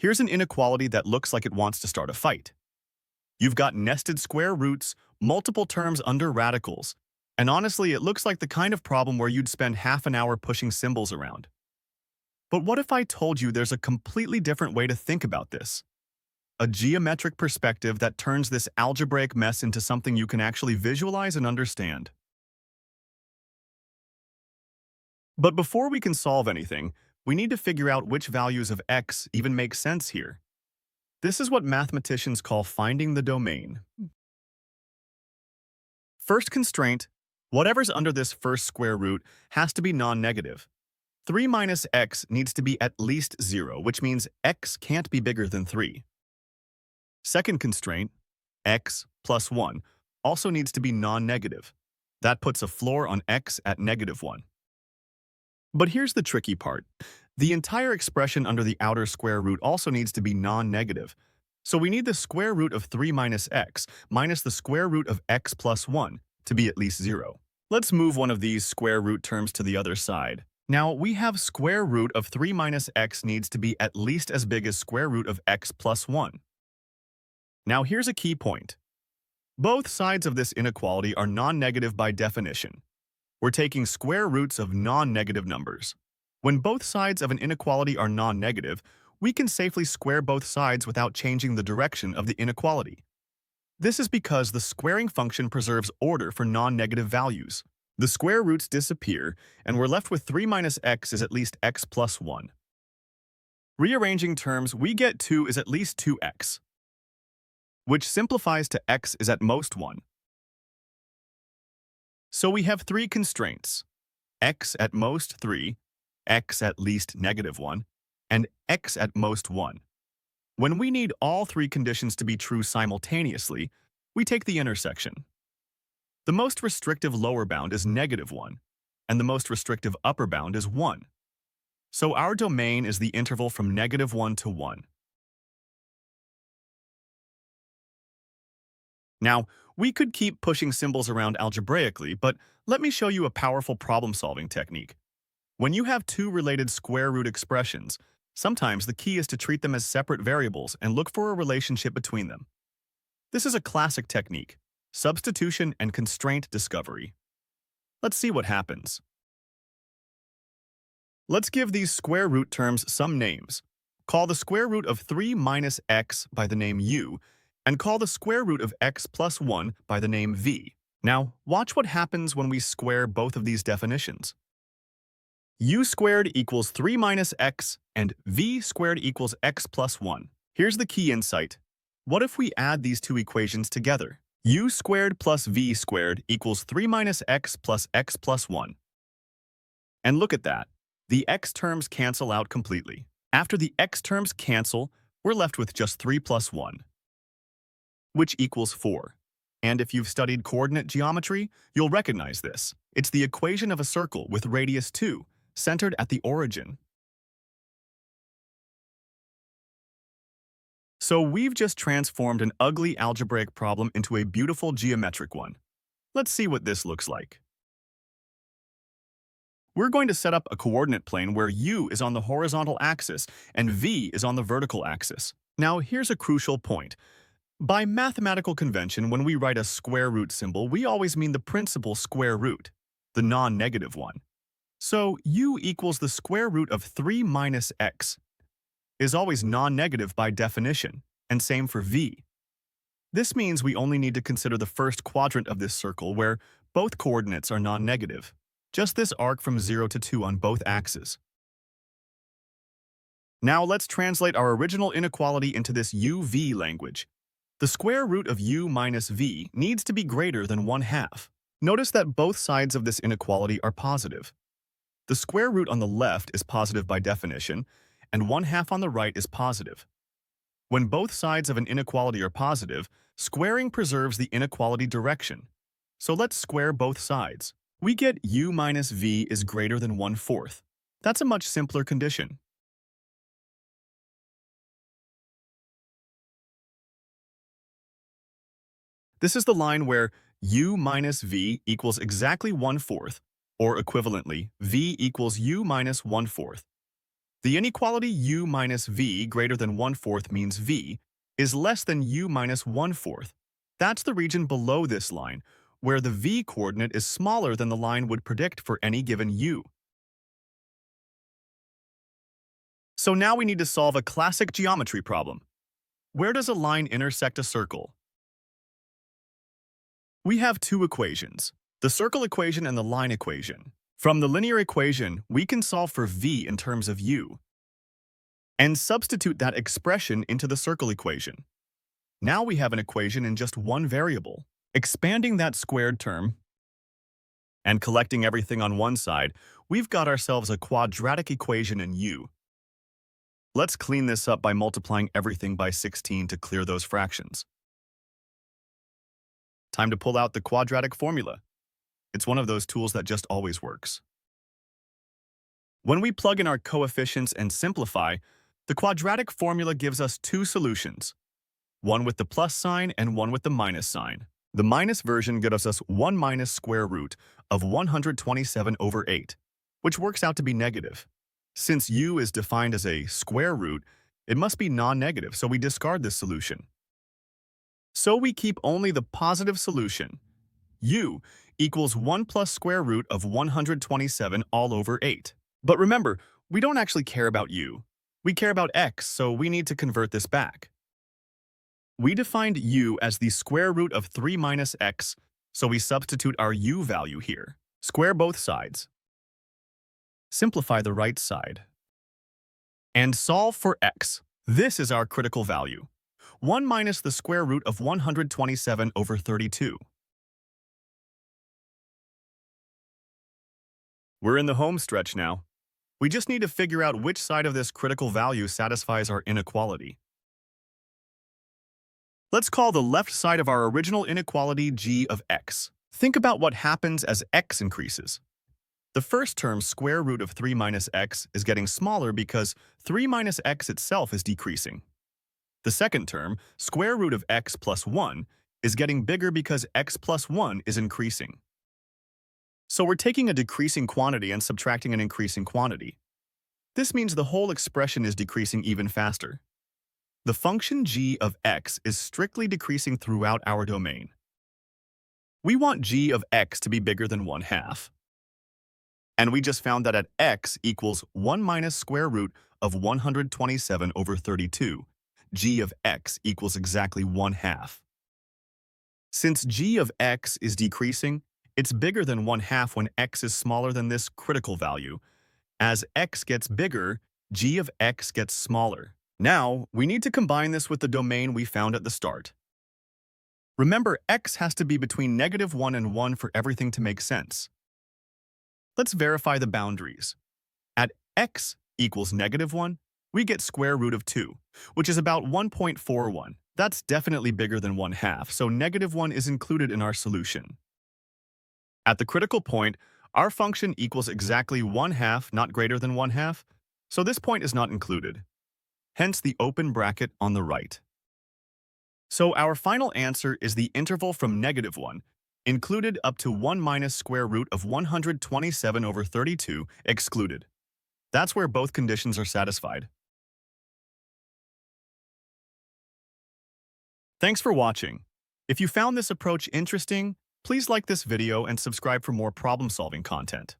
Here's an inequality that looks like it wants to start a fight. You've got nested square roots, multiple terms under radicals, and honestly, it looks like the kind of problem where you'd spend half an hour pushing symbols around. But what if I told you there's a completely different way to think about this? A geometric perspective that turns this algebraic mess into something you can actually visualize and understand. But before we can solve anything, we need to figure out which values of x even make sense here. This is what mathematicians call finding the domain. First constraint, whatever's under this first square root has to be non-negative. 3 minus x needs to be at least 0, which means x can't be bigger than 3. Second constraint, x plus 1, also needs to be non-negative. That puts a floor on x at -1. But here's the tricky part. The entire expression under the outer square root also needs to be non-negative. So we need the square root of 3 minus x minus the square root of x plus 1 to be at least 0. Let's move one of these square root terms to the other side. Now, we have square root of 3 minus x needs to be at least as big as square root of x plus 1. Now, here's a key point. Both sides of this inequality are non-negative by definition. We're taking square roots of non-negative numbers. When both sides of an inequality are non-negative, we can safely square both sides without changing the direction of the inequality. This is because the squaring function preserves order for non-negative values. The square roots disappear, and we're left with 3 minus x is at least x plus 1. Rearranging terms, we get 2 is at least 2x, which simplifies to x is at most 1. So we have three constraints: x at most 3, x at least -1, and x at most 1. When we need all three conditions to be true simultaneously, we take the intersection. The most restrictive lower bound is -1, and the most restrictive upper bound is 1. So our domain is the interval from -1 to 1. Now, we could keep pushing symbols around algebraically, but let me show you a powerful problem-solving technique. When you have two related square root expressions, sometimes the key is to treat them as separate variables and look for a relationship between them. This is a classic technique: substitution and constraint discovery. Let's see what happens. Let's give these square root terms some names. Call the square root of 3 minus x by the name u, and call the square root of x plus 1 by the name v. Now, watch what happens when we square both of these definitions. U squared equals 3 minus x, and v squared equals x plus 1. Here's the key insight. What if we add these two equations together? U squared plus v squared equals 3 minus x plus x plus 1. And look at that. The x terms cancel out completely. After the x terms cancel, we're left with just 3 plus 1, which equals 4. And if you've studied coordinate geometry, you'll recognize this. It's the equation of a circle with radius 2, centered at the origin. So we've just transformed an ugly algebraic problem into a beautiful geometric one. Let's see what this looks like. We're going to set up a coordinate plane where u is on the horizontal axis and v is on the vertical axis. Now, here's a crucial point. By mathematical convention, when we write a square root symbol, we always mean the principal square root, the non-negative one. So u equals the square root of 3 minus x is always non-negative by definition, and same for v. This means we only need to consider the first quadrant of this circle where both coordinates are non-negative, just this arc from 0 to 2 on both axes. Now let's translate our original inequality into this uv language. The square root of u minus v needs to be greater than 1/2. Notice that both sides of this inequality are positive. The square root on the left is positive by definition, and 1/2 on the right is positive. When both sides of an inequality are positive, squaring preserves the inequality direction. So let's square both sides. We get u minus v is greater than 1/4. That's a much simpler condition. This is the line where u minus v equals exactly 1/4, or equivalently, v equals u minus 1/4. The inequality u minus v greater than 1/4 means v is less than u minus 1/4. That's the region below this line, where the v coordinate is smaller than the line would predict for any given u. So now we need to solve a classic geometry problem. Where does a line intersect a circle? We have two equations, the circle equation and the line equation. From the linear equation, we can solve for v in terms of u and substitute that expression into the circle equation. Now we have an equation in just one variable. Expanding that squared term and collecting everything on one side, we've got ourselves a quadratic equation in u. Let's clean this up by multiplying everything by 16 to clear those fractions. Time to pull out the quadratic formula. It's one of those tools that just always works. When we plug in our coefficients and simplify, the quadratic formula gives us two solutions, one with the plus sign and one with the minus sign. The minus version gives us 1 minus square root of 127 over 8, which works out to be negative. Since u is defined as a square root, it must be non-negative, so we discard this solution. So we keep only the positive solution. U equals 1 plus square root of 127 all over 8. But remember, we don't actually care about u. We care about x, so we need to convert this back. We defined u as the square root of 3 minus x, so we substitute our u value here. Square both sides. Simplify the right side. And solve for x. This is our critical value. 1 minus the square root of 127 over 32. We're in the home stretch now. We just need to figure out which side of this critical value satisfies our inequality. Let's call the left side of our original inequality g of x. Think about what happens as x increases. The first term, square root of 3 minus x, is getting smaller because 3 minus x itself is decreasing. The second term, square root of x plus 1, is getting bigger because x plus 1 is increasing. So we're taking a decreasing quantity and subtracting an increasing quantity. This means the whole expression is decreasing even faster. The function g of x is strictly decreasing throughout our domain. We want g of x to be bigger than 1/2. And we just found that at x equals 1 minus square root of 127 over 32, g of x equals exactly 1/2. Since g of x is decreasing, it's bigger than 1/2 when x is smaller than this critical value. As x gets bigger, g of x gets smaller. Now, we need to combine this with the domain we found at the start. Remember, x has to be between -1 and 1 for everything to make sense. Let's verify the boundaries. At x equals -1, we get square root of 2, which is about 1.41. That's definitely bigger than 1/2, so -1 is included in our solution. At the critical point, our function equals exactly 1/2, not greater than 1/2, so this point is not included. Hence the open bracket on the right. So our final answer is the interval from -1, included up to 1 minus square root of 127 over 32, excluded. That's where both conditions are satisfied. Thanks for watching. If you found this approach interesting, please like this video and subscribe for more problem-solving content.